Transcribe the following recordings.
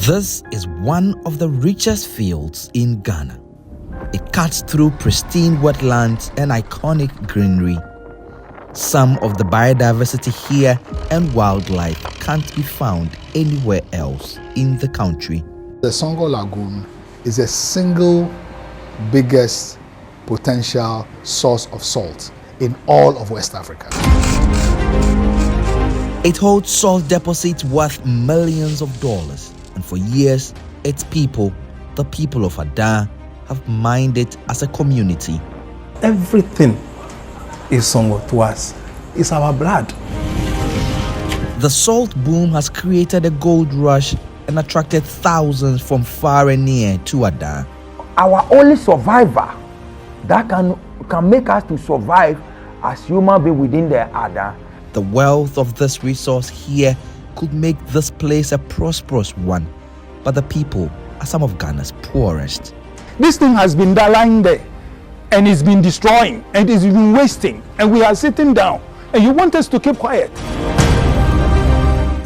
This is one of the richest fields in Ghana. It cuts through pristine wetlands and iconic greenery. Some of the biodiversity here and wildlife can't be found anywhere else in the country. The Songor Lagoon is the single biggest potential source of salt in all of West Africa. It holds salt deposits worth millions of dollars, and for years, its people, the people of Ada, have mined it as a community. Everything is Songor to us. It's our blood. The salt boom has created a gold rush and attracted thousands from far and near to Ada. Our only survivor that can make us to survive as human beings within the Ada. The wealth of this resource here could make this place a prosperous one, but the people are some of Ghana's poorest. This thing has been lying there, and it's been destroying, and it's been wasting, and we are sitting down, and you want us to keep quiet.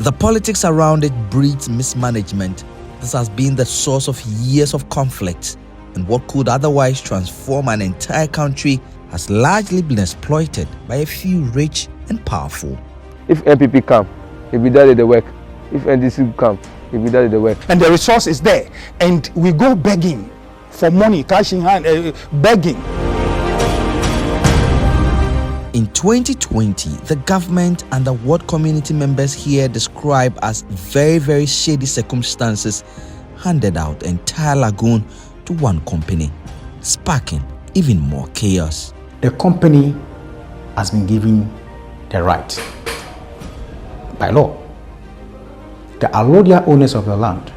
The politics around it breeds mismanagement. This has been the source of years of conflict, and what could otherwise transform an entire country has largely been exploited by a few rich and powerful. If MPP come, if we did the work. If NDC come, if we did the work. And the resource is there, and we go begging for money, cash in hand, begging. In 2020, the government and the ward community members here describe as very shady circumstances handed out the entire lagoon to one company, sparking even more chaos. The company has been given the right by law. The allodial owners of the land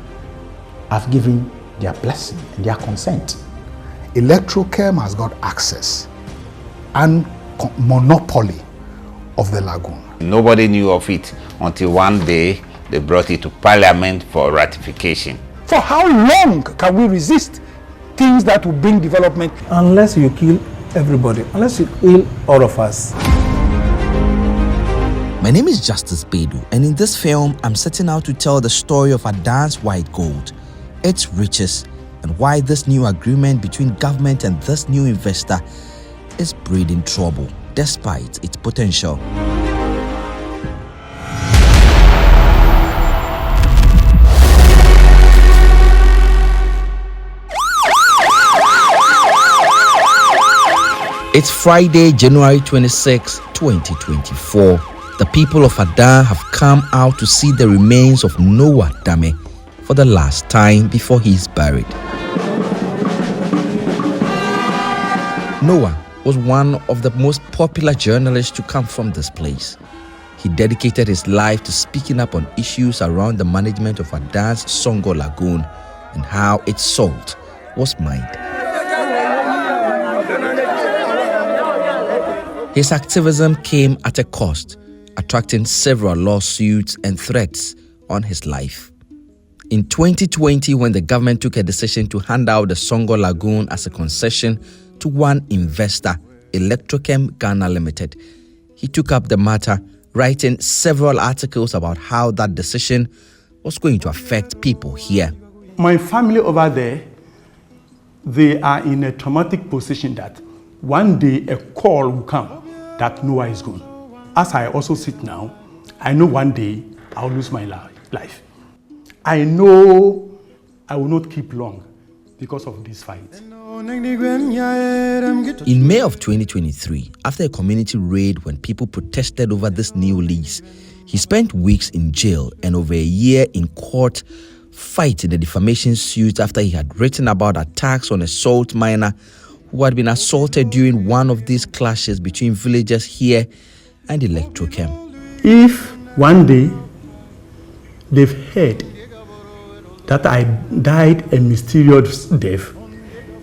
have given their blessing and their consent. Electrochem has got access and monopoly of the lagoon. Nobody knew of it until one day they brought it to Parliament for ratification. For how long can we resist things that will bring development? Unless you kill everybody, unless you kill all of us. My name is Justice Bedu, and in this film, I'm setting out to tell the story of Ada's white gold, its riches, and why this new agreement between government and this new investor is breeding trouble despite its potential. It's Friday, January 26, 2024. The people of Ada have come out to see the remains of Noah Dame for the last time before he is buried. Noah was one of the most popular journalists to come from this place. He dedicated his life to speaking up on issues around the management of Ada's Songor Lagoon and how its salt was mined. His activism came at a cost, attracting several lawsuits and threats on his life. In 2020, when the government took a decision to hand out the Songor Lagoon as a concession to one investor, Electrochem Ghana Limited, he took up the matter, writing several articles about how that decision was going to affect people here. My family over there, they are in a traumatic position that one day a call will come that Noah is gone. As I also sit now, I know one day I'll lose my life. I know I will not keep long because of this fight. In May of 2023, after a community raid when people protested over this new lease, he spent weeks in jail and over a year in court fighting the defamation suit after he had written about attacks on a salt miner who had been assaulted during one of these clashes between villagers here and Electrochem. If one day they've heard that I died a mysterious death,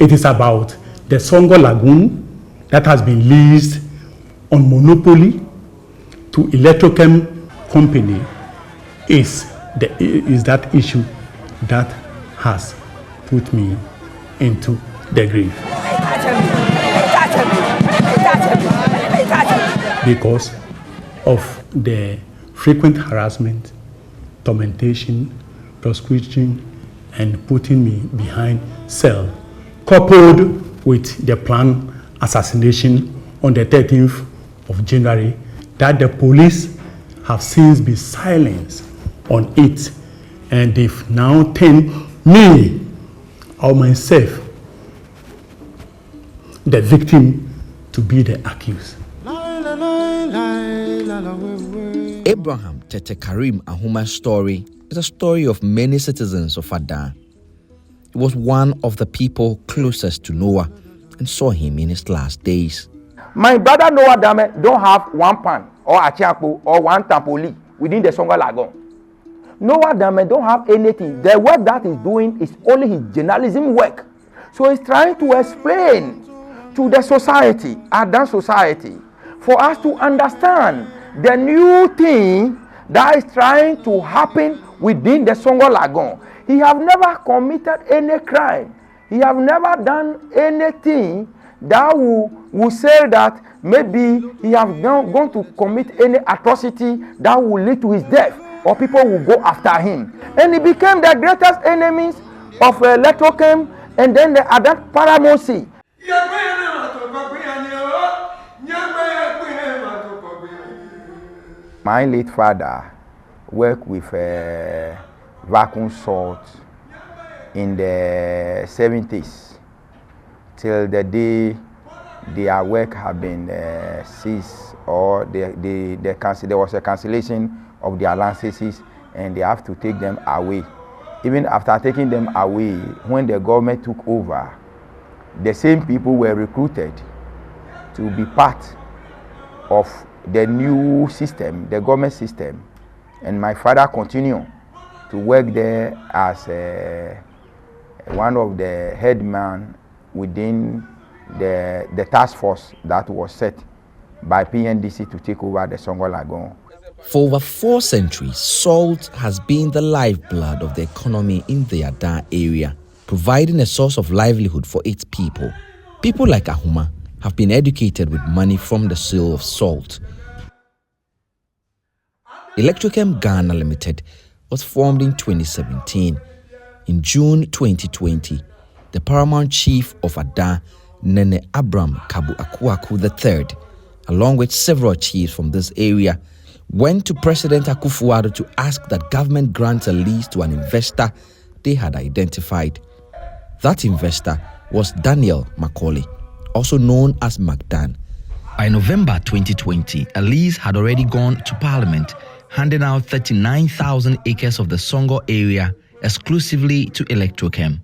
it is about the Songor Lagoon that has been leased on monopoly to Electrochem company is that issue that has put me into the grave. Because of the frequent harassment, tormentation, prosecuting and putting me behind cell, coupled with the planned assassination on the 13th of January, that the police have since been silenced on it, and they've now turned me or myself, the victim, to be the accused. Abraham Tete Karim Ahuma's story is a story of many citizens of Ada. He was one of the people closest to Noah and saw him in his last days. My brother Noah Dame don't have one pan or a chiapo or one tampoli within the Songor Lagoon. Noah Dame don't have anything. The work that he's doing is only his journalism work. So he's trying to explain to the society, Ada society, for us to understand the new thing that is trying to happen within the Songor Lagoon. He have never committed any crime. He have never done anything that will say that maybe he have going to commit any atrocity that will lead to his death or people will go after him. And he became the greatest enemies of Electrochem and then the other paramountcy. My late father worked with vacuum salt in the 70s till the day their work had been ceased, or there was a cancellation of their licenses and they have to take them away. Even after taking them away, when the government took over, the same people were recruited to be part of the new system, the government system, and my father continued to work there as one of the headmen within the task force that was set by PNDC to take over the Songor Lagoon. For over 4 centuries, salt has been the lifeblood of the economy in the Ada area, providing a source of livelihood for its people. People like Ahuma have been educated with money from the sale of salt. Electrochem Ghana Limited was formed in 2017. In June 2020, the paramount chief of Ada, Nene Abram Kabu Akuaku III, along with several chiefs from this area, went to President Akufo-Addo to ask that government grant a lease to an investor they had identified. That investor was Daniel McKorley, also known as McDan. By November 2020, a lease had already gone to Parliament, handing out 39,000 acres of the Songor area exclusively to Electrochem.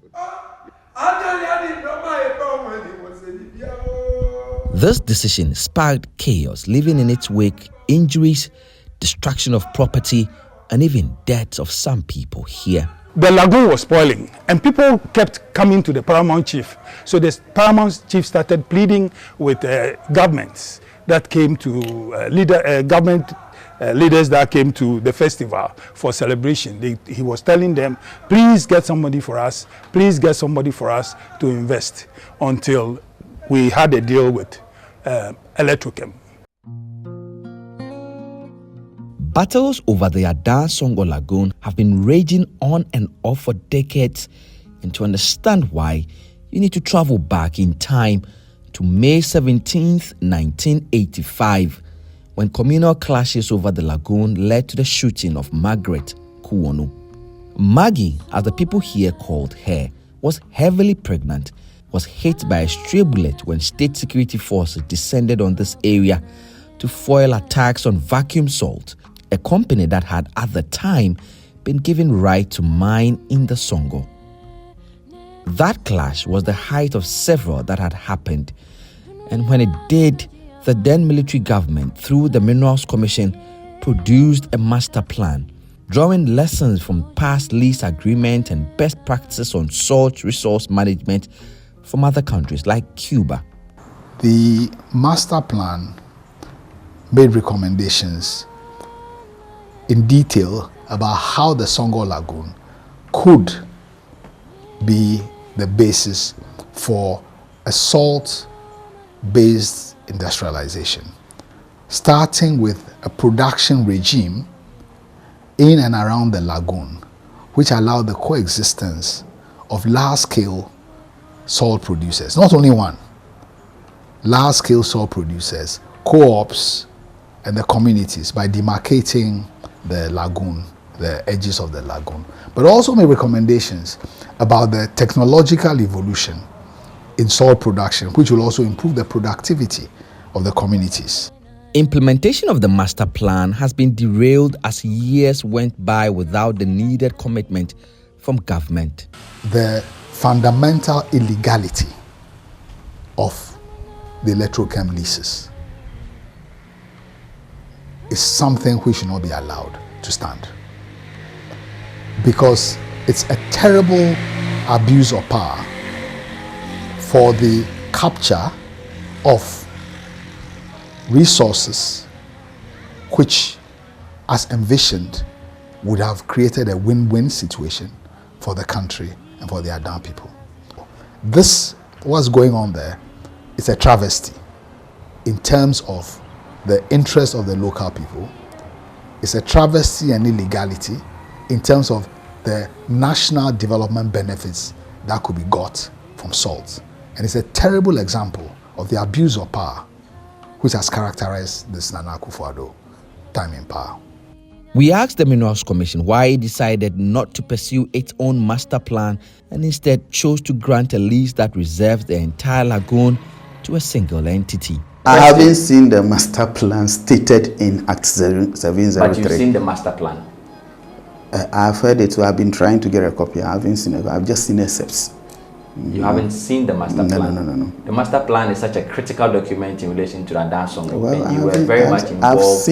This decision sparked chaos, leaving in its wake injuries, destruction of property, and even deaths of some people here. The lagoon was spoiling and people kept coming to the paramount chief. So the paramount chief started pleading with governments that came to government leaders that came to the festival for celebration. He was telling them, please get somebody for us, please get somebody for us to invest, until we had a deal with Electrochem. Battles over the Ada Songor Lagoon have been raging on and off for decades, and to understand why, you need to travel back in time to May 17th, 1985, when communal clashes over the lagoon led to the shooting of Margaret Kuonu. Maggie, as the people here called her, was heavily pregnant, was hit by a stray bullet when state security forces descended on this area to foil attacks on vacuum salt, a company that had at the time been given right to mine in the Songor. That clash was the height of several that had happened, and when it did, the then military government, through the Minerals Commission, produced a master plan, drawing lessons from past lease agreements and best practices on salt resource management from other countries like Cuba. The master plan made recommendations in detail about how the Songor Lagoon could be the basis for a salt-based industrialization, starting with a production regime in and around the lagoon, which allowed the coexistence of large-scale salt producers, not only one, large-scale salt producers, co-ops, and the communities by demarcating the lagoon, the edges of the lagoon, but also made recommendations about the technological evolution in salt production, which will also improve the productivity of the communities. Implementation of the master plan has been derailed as years went by without the needed commitment from government. The fundamental illegality of the Electrochem leases is something which should not be allowed to stand, because it's a terrible abuse of power for the capture of resources which, as envisioned, would have created a win-win situation for the country and for the Adan people. This, what's going on there, is a travesty in terms of the interest of the local people. It's a travesty and illegality in terms of the national development benefits that could be got from salt. And it's a terrible example of the abuse of power which has characterized this Nana Akufo-Addo time in power. We asked the Minerals Commission why it decided not to pursue its own master plan and instead chose to grant a lease that reserves the entire lagoon to a single entity. I haven't seen the master plan stated in Act 703. But you've seen the master plan? I've heard it, so I've been trying to get a copy. I haven't seen it. I've just seen excerpts. You haven't seen the master plan? No. The master plan is such a critical document in relation to Adan Songor. Well, and you were very much involved.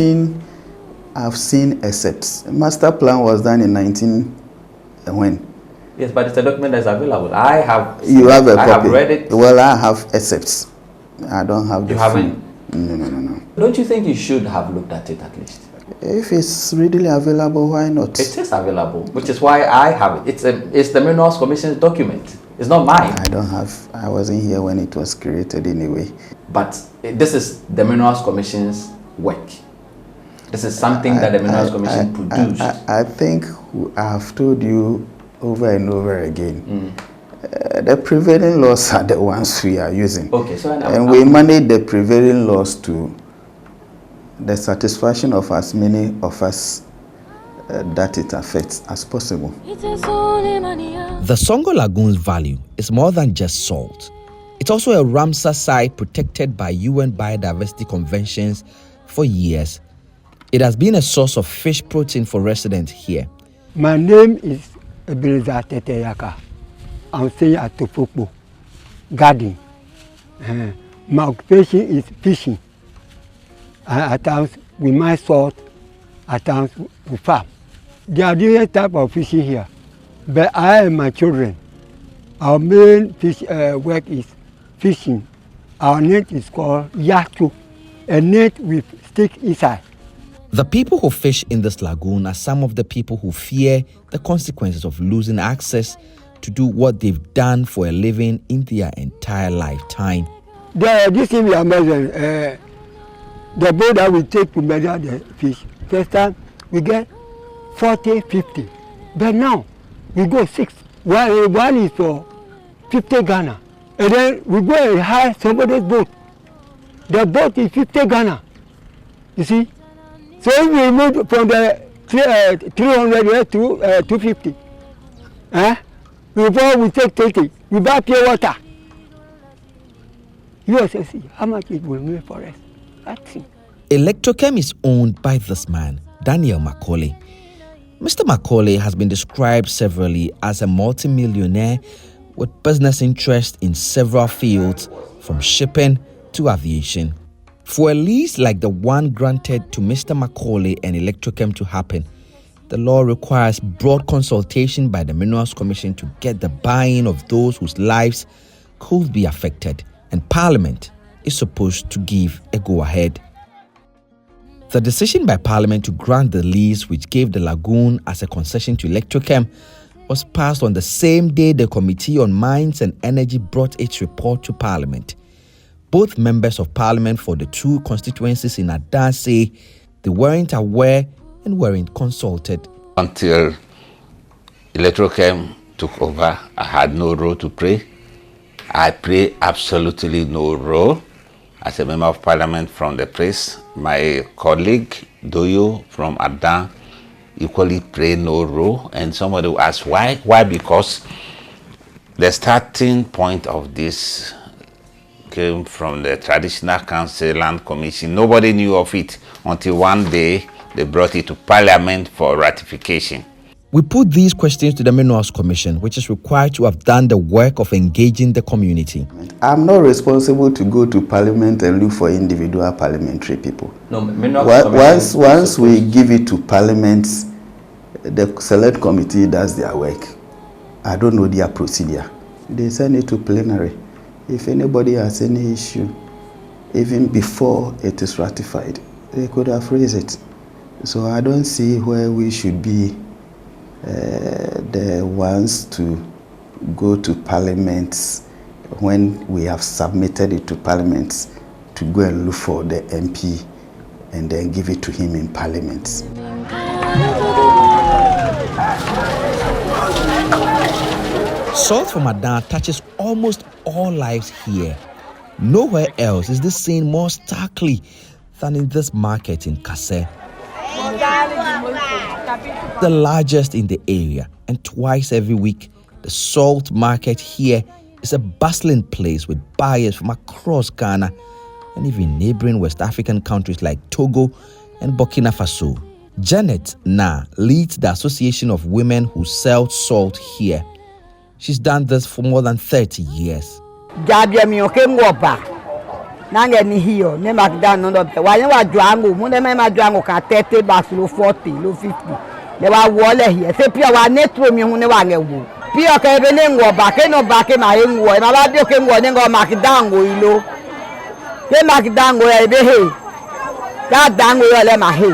I've seen excerpts. Master plan was done in when? Yes, but it's a document that's available. I have. You have a copy. I have read it. Well, I have excerpts. I don't have the. You haven't? No. Don't you think you should have looked at it at least? If it's readily available, why not? It is available, which is why I have it. It's the Minerals Commission's document. It's not mine. I wasn't here when it was created anyway. But this is the Minerals Commission's work. This is something that the Minerals Commission produced. I think I have told you over and over again. The prevailing laws are the ones we are using. Okay, so we manage the prevailing laws to the satisfaction of as many of us that it affects as possible. The Songor Lagoon's value is more than just salt. It's also a Ramsar site protected by UN biodiversity conventions for years. It has been a source of fish protein for residents here. My name is Ebenezer Teteyaka. I'm staying at Tofokpo Garden. My occupation is fishing. At times we mine salt, at times we farm. There are different types of fishing here. But I and my children, our main work is fishing. Our net is called Yachu, a net with stick inside. The people who fish in this lagoon are some of the people who fear the consequences of losing access to do what they've done for a living in their entire lifetime. This thing we are measuring, the boat that we take to measure the fish, first time we get 40, 50. But now we go 6. One is for 50 Ghana. And then we go and hire somebody's boat. The boat is 50 Ghana. You see? So if we move from the 300 here to 250, before we take 30, we buy pure water. You also see how much it will make for us. That's it. Electrochem is owned by this man, Daniel McKorley. Mr. McKorley has been described severally as a multimillionaire with business interests in several fields, from shipping to aviation. For a lease like the one granted to Mr. McKorley and Electrochem to happen, the law requires broad consultation by the Minerals Commission to get the buy-in of those whose lives could be affected, and Parliament is supposed to give a go-ahead. The decision by Parliament to grant the lease, which gave the lagoon as a concession to Electrochem, was passed on the same day the Committee on Mines and Energy brought its report to Parliament. Both members of Parliament for the two constituencies in Adan say they weren't aware and weren't consulted. Until Electrochem took over. I had no role to play. I play absolutely no role. As a member of parliament from the place, my colleague Doyo from McDan equally play no role. And somebody will ask why? Why? Because the starting point of this came from the traditional council land commission. Nobody knew of it until one day they brought it to parliament for ratification. We put these questions to the Minerals Commission, which is required to have done the work of engaging the community. I'm not responsible to go to parliament and look for individual parliamentary people. No, once we give it to parliament, the select committee does their work. I don't know their procedure. They send it to plenary. If anybody has any issue, even before it is ratified, they could have raised it. So I don't see where we should be the ones to go to parliament when we have submitted it to parliament to go and look for the MP and then give it to him in parliament. Salt from McDan touches almost all lives here. Nowhere else is this seen more starkly than in this market in Kase, the largest in the area, and twice every week, the salt market here is a bustling place with buyers from across Ghana and even neighboring West African countries like Togo and Burkina Faso. Janet Na leads the Association of Women who sell salt here. She's done this for more than 30 years. Nangeni hiyo ne McDan no be wa wa dwango mu ne ma dwango ka 30 bags lo 40 lo 50 le wa wole here se pia wa netro mi hu ne wa ngewu pia ka ebe ne ngo ba ke no ba ke ma he ngo ma ba de ke ngo ne ngo McDan go ilo le McDan go ebe he that dango yo le ma he.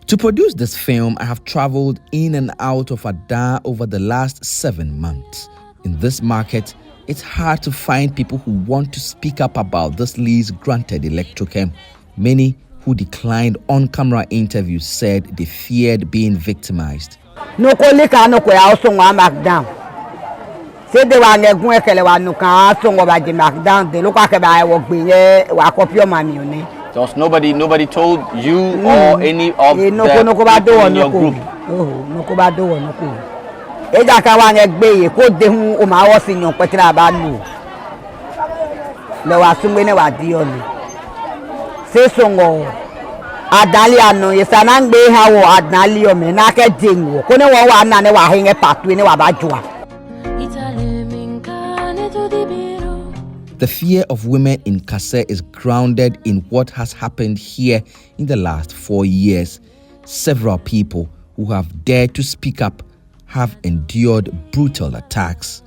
To produce this film, I have traveled in and out of Ada over the last 7 months. In this market, it's hard to find people who want to speak up about this lease granted Electrochem. Many who declined on-camera interviews said they feared being victimized. No kolika no ko ya so wa McDan. Say they wa ngegun ekele wa no kan so ngo ba je McDan de lo kwa ke ba wo gbe ye wa copy o mami oni. So nobody told you or any of the people in your group? No ko ba do wo no ko. Eja ka wa ngbe ye ko de hu o ma wo si yan petira ba lu. Le wa sungbe ne wa di o ni. Se songo adali anu yesana ngbe ha wo adali o me na ke jenwo. Ko ne wo wa na ne wa hinge patu ne wa ba jua. The fear of women in Kase is grounded in what has happened here in the last 4 years. Several people who have dared to speak up have endured brutal attacks.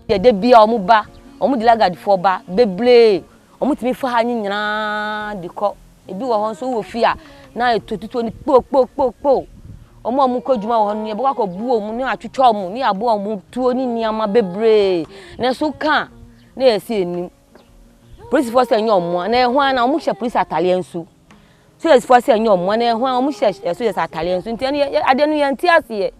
Police force and your one and one almost a police Italian so. So as force and your one and one almost a Italian so. I don't know.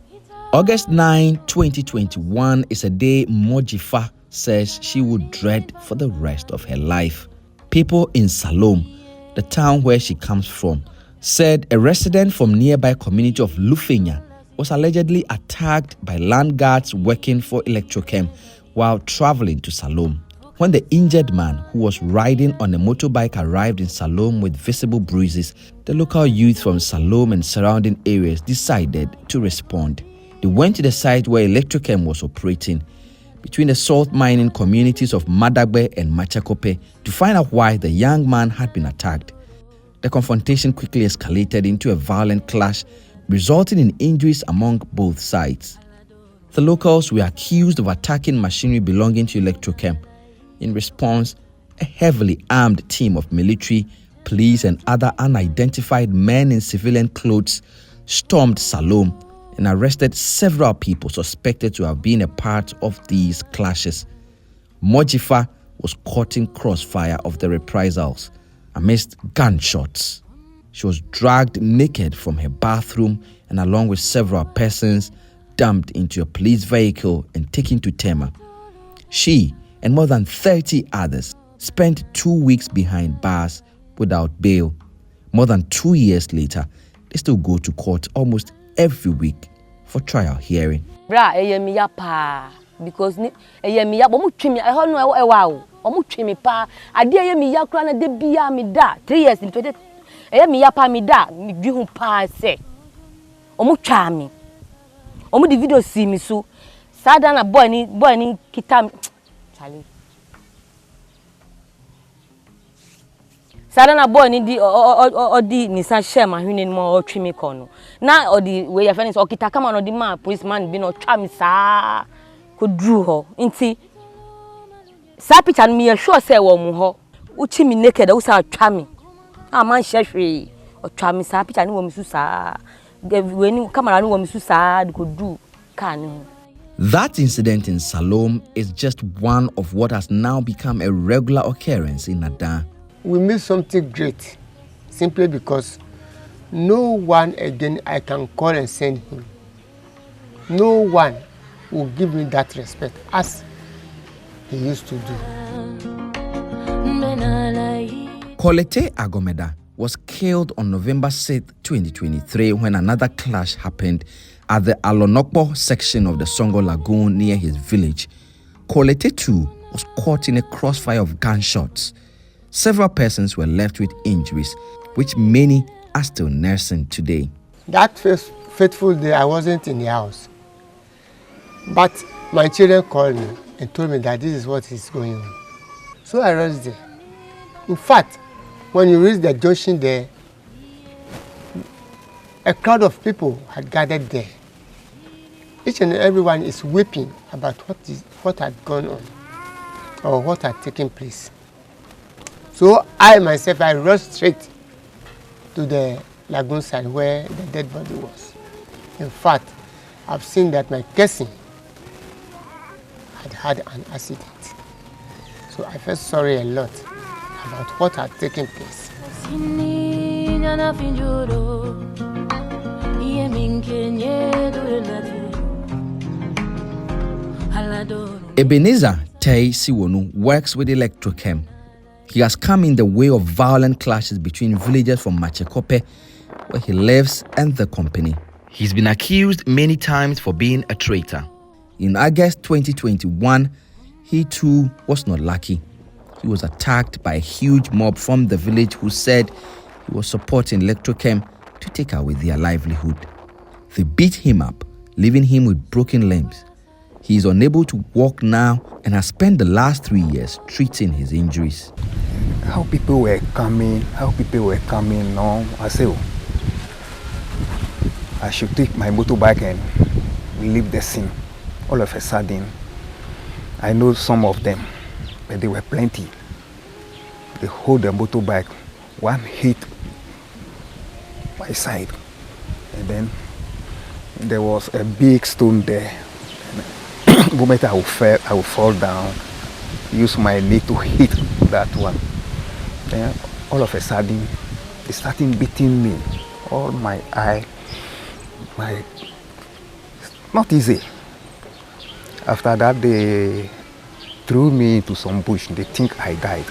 August 9, 2021 is a day Mojifa says she would dread for the rest of her life. People in Salome, the town where she comes from, said a resident from nearby community of Lufenya was allegedly attacked by land guards working for Electrochem while traveling to Salome. When the injured man who was riding on a motorbike arrived in Salome with visible bruises, the local youth from Salome and surrounding areas decided to respond. They went to the site where Electrochem was operating, between the salt mining communities of Madagbe and Machakope, to find out why the young man had been attacked. The confrontation quickly escalated into a violent clash, resulting in injuries among both sides. The locals were accused of attacking machinery belonging to Electrochem. In response, a heavily armed team of military, police, and other unidentified men in civilian clothes stormed Salome and arrested several people suspected to have been a part of these clashes. Mojifa was caught in crossfire of the reprisals amidst gunshots. She was dragged naked from her bathroom and along with several persons dumped into a police vehicle and taken to Tema. She and more than 30 others spent 2 weeks behind bars without bail. More than 2 years later, they still go to court almost every week for trial hearing. Because me ya bomu twimi e ho no e wa o omu twimi pa ade ye me ya kura na de bia me da 3 years in 20 me ya pa me da me dwi hu pa se omu twa me omu di video see me so sada na boy ni kita chale sada na boy ni di odi ni sa share ma hwene mo o twimi kono na odi we ya fene so kita kama no di ma policeman bi no twa me sa could drew her into Sapit and me sure say one ho uchi me naked also chami a man share or chami sapit and woman susa when camera no woman susa could do can. That incident in Salome is just one of what has now become a regular occurrence in McDan. We missed something great simply because no one again I can call and send him. No one will give me that respect as he used to do. Kolete Agomeda was killed on November 6, 2023 when another clash happened at the Alonokpo section of the Songor Lagoon near his village. Kolete too was caught in a crossfire of gunshots. Several persons were left with injuries, which many are still nursing today. That fateful day I wasn't in the house. But my children called me and told me that this is what is going on. So I rushed there. In fact, when you reach the junction there, a crowd of people had gathered there. Each and everyone is weeping about what had gone on or what had taken place. So I myself, I rushed straight to the lagoon side where the dead body was. In fact, I've seen that my cousin had an accident. So I felt sorry a lot about what had taken place. Ebenezer Tei Siwonu works with Electrochem. He has come in the way of violent clashes between villagers from Machekope, where he lives, and the company. He's been accused many times for being a traitor. In August 2021, he too was not lucky. He was attacked by a huge mob from the village who said he was supporting Electrochem to take away their livelihood. They beat him up, leaving him with broken limbs. He is unable to walk now and has spent the last 3 years treating his injuries. How people were coming now, I said, I should take my motorbike and leave the scene. All of a sudden, I know some of them, but they were plenty. They hold the motorbike, one hit my side, and then there was a big stone there. The moment I will fall down, use my knee to hit that one. Then all of a sudden, they started beating me. All my eye, not easy. After that, they threw me into some bush. They think I died.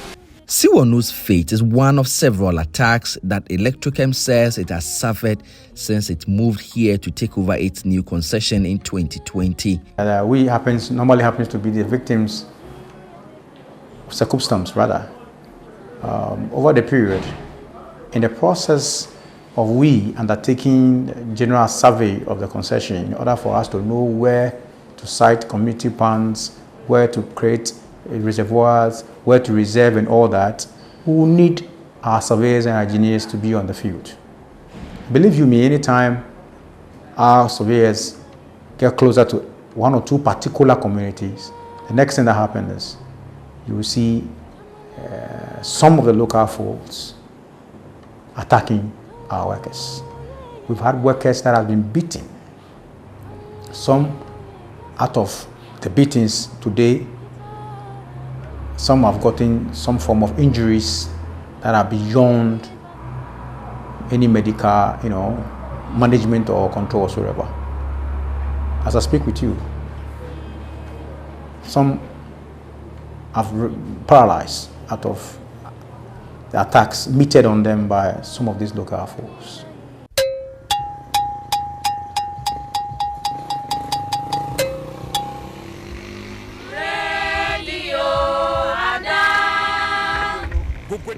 Siwonu's fate is one of several attacks that Electrochem says it has suffered since it moved here to take over its new concession in 2020. We normally happens to be the victims, circumstance rather, over the period. In the process of we undertaking general survey of the concession in order for us to know where to site community ponds, where to create reservoirs, where to reserve and all that, we will need our surveyors and engineers to be on the field. Believe you me, anytime our surveyors get closer to one or two particular communities, the next thing that happens is you will see some of the local folks attacking our workers. We've had workers that have been beaten. Some out of the beatings today, some have gotten some form of injuries that are beyond any medical, management or control whatsoever. As I speak with you, some have paralyzed out of the attacks meted on them by some of these local folks.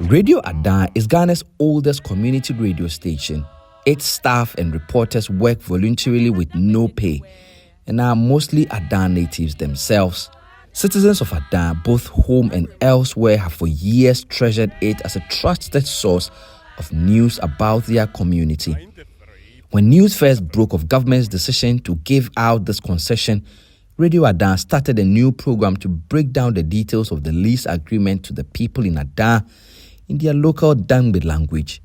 Radio Ada is Ghana's oldest community radio station. Its staff and reporters work voluntarily with no pay and are mostly Ada natives themselves. Citizens of Ada, both home and elsewhere, have for years treasured it as a trusted source of news about their community. When news first broke of government's decision to give out this concession, Radio Ada started a new program to break down the details of the lease agreement to the people in Ada in their local Dangbe language.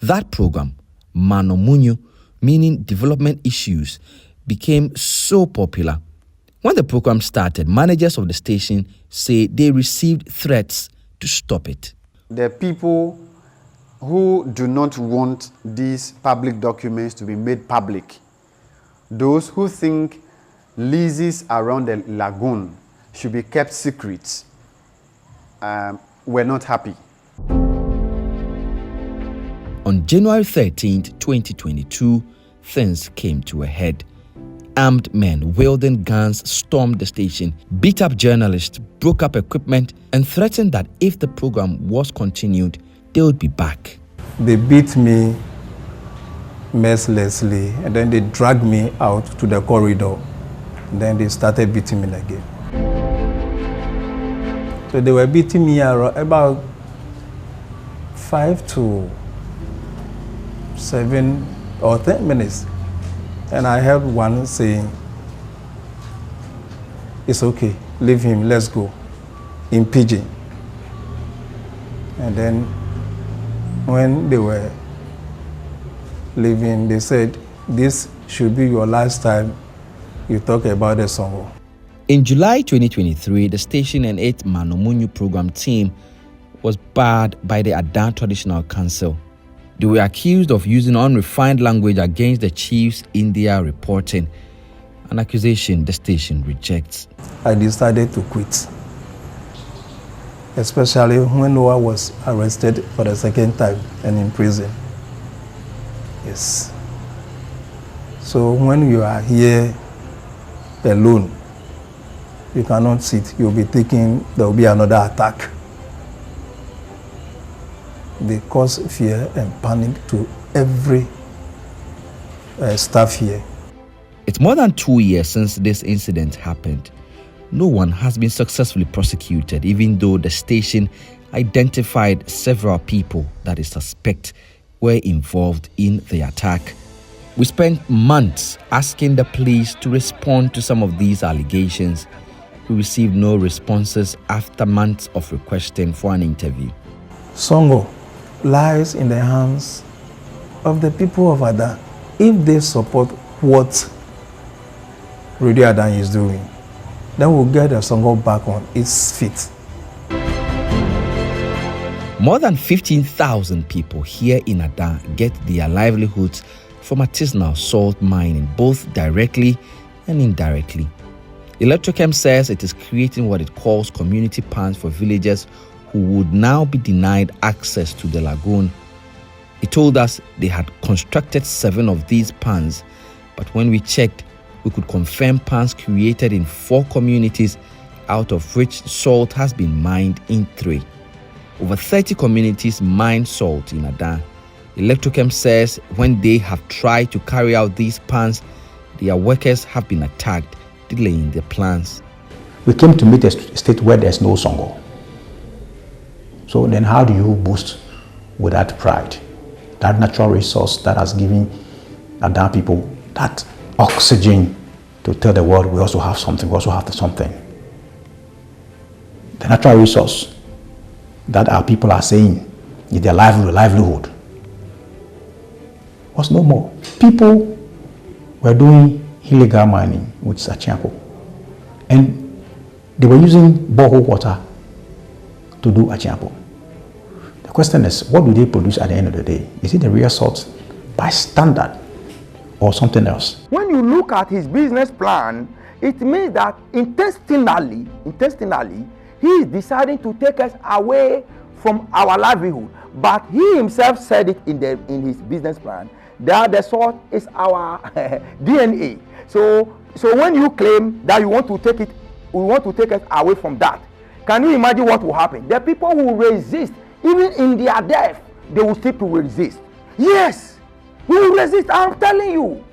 That program, Mano Munyu, meaning development issues, became so popular. When the program started, managers of the station say they received threats to stop it. The people who do not want these public documents to be made public, those who think leases around the lagoon should be kept secret, were not happy. On January 13th, 2022, things came to a head. Armed men wielding guns stormed the station, beat up journalists, broke up equipment, and threatened that if the program was continued, they would be back. They beat me mercilessly, and then they dragged me out to the corridor. And then they started beating me again. So they were beating me around about 5 to 7 or 10 minutes. And I heard one saying, "It's okay, leave him, let's go," in Pidgin. And then when they were leaving, they said, "This should be your last time you talk about the Songor." In July 2023, the station and its Mano Munyu program team was barred by the Ada Traditional Council. They were accused of using unrefined language against the chiefs in their reporting, an accusation the station rejects. I decided to quit, especially when Noah was arrested for the second time and in prison. Yes. So when you are here alone, you cannot sit. You'll be thinking there will be another attack. They cause fear and panic to every staff here. It's more than 2 years since this incident happened. No one has been successfully prosecuted, even though the station identified several people that it suspects were involved in the attack. We spent months asking the police to respond to some of these allegations. We received no responses after months of requesting for an interview. Songor lies in the hands of the people of Ada. If they support what Radio Ada is doing, then we'll get the Songor back on its feet. More than 15,000 people here in Ada get their livelihoods from artisanal salt mining, both directly and indirectly. Electrochem says it is creating what it calls community pans for villagers who would now be denied access to the lagoon. He told us they had constructed 7 of these pans, but when we checked, we could confirm pans created in 4 communities, out of which salt has been mined in 3. Over 30 communities mine salt in Ada. Electrochem says when they have tried to carry out these pans, their workers have been attacked, delaying their plans. We came to meet a state where there's no Songor. So then how do you boost with that pride, that natural resource that has given Ada people that oxygen to tell the world we also have something, we also have something. The natural resource that our people are saying is their livelihood was no more. People were doing illegal mining with Sachiako, and they were using borehole water to do Achiapo. The question is, what do they produce at the end of the day? Is it the real salt? By standard, or something else. When you look at his business plan, it means that intentionally, he is deciding to take us away from our livelihood. But he himself said it in his business plan that the salt is our DNA. So when you claim that you want to take us away from that, can you imagine what will happen? The people who resist, even in their death, they will still to resist. Yes, we will resist. I'm telling you,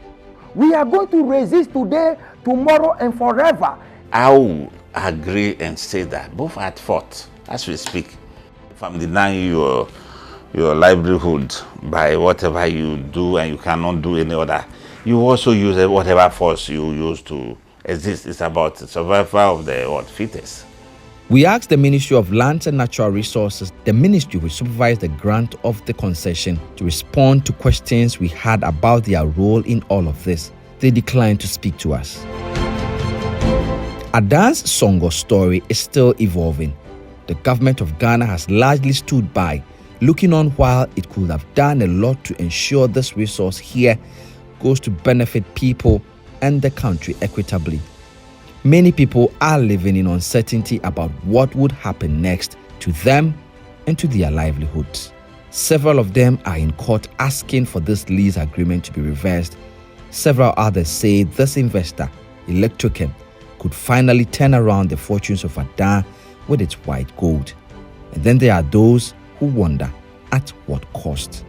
we are going to resist today, tomorrow, and forever. I will agree and say that both are at fault as we speak. If I'm denying your livelihood by whatever you do and you cannot do any other, you also use whatever force you use to exist. It's about the survival of the fittest. We asked the Ministry of Lands and Natural Resources, the ministry which supervised the grant of the concession, to respond to questions we had about their role in all of this. They declined to speak to us. Adan's Songor story is still evolving. The government of Ghana has largely stood by, looking on while it could have done a lot to ensure this resource here goes to benefit people and the country equitably. Many people are living in uncertainty about what would happen next to them and to their livelihoods. Several of them are in court asking for this lease agreement to be reversed. Several others say this investor, Electrochem, could finally turn around the fortunes of Adan with its white gold. And then there are those who wonder at what cost.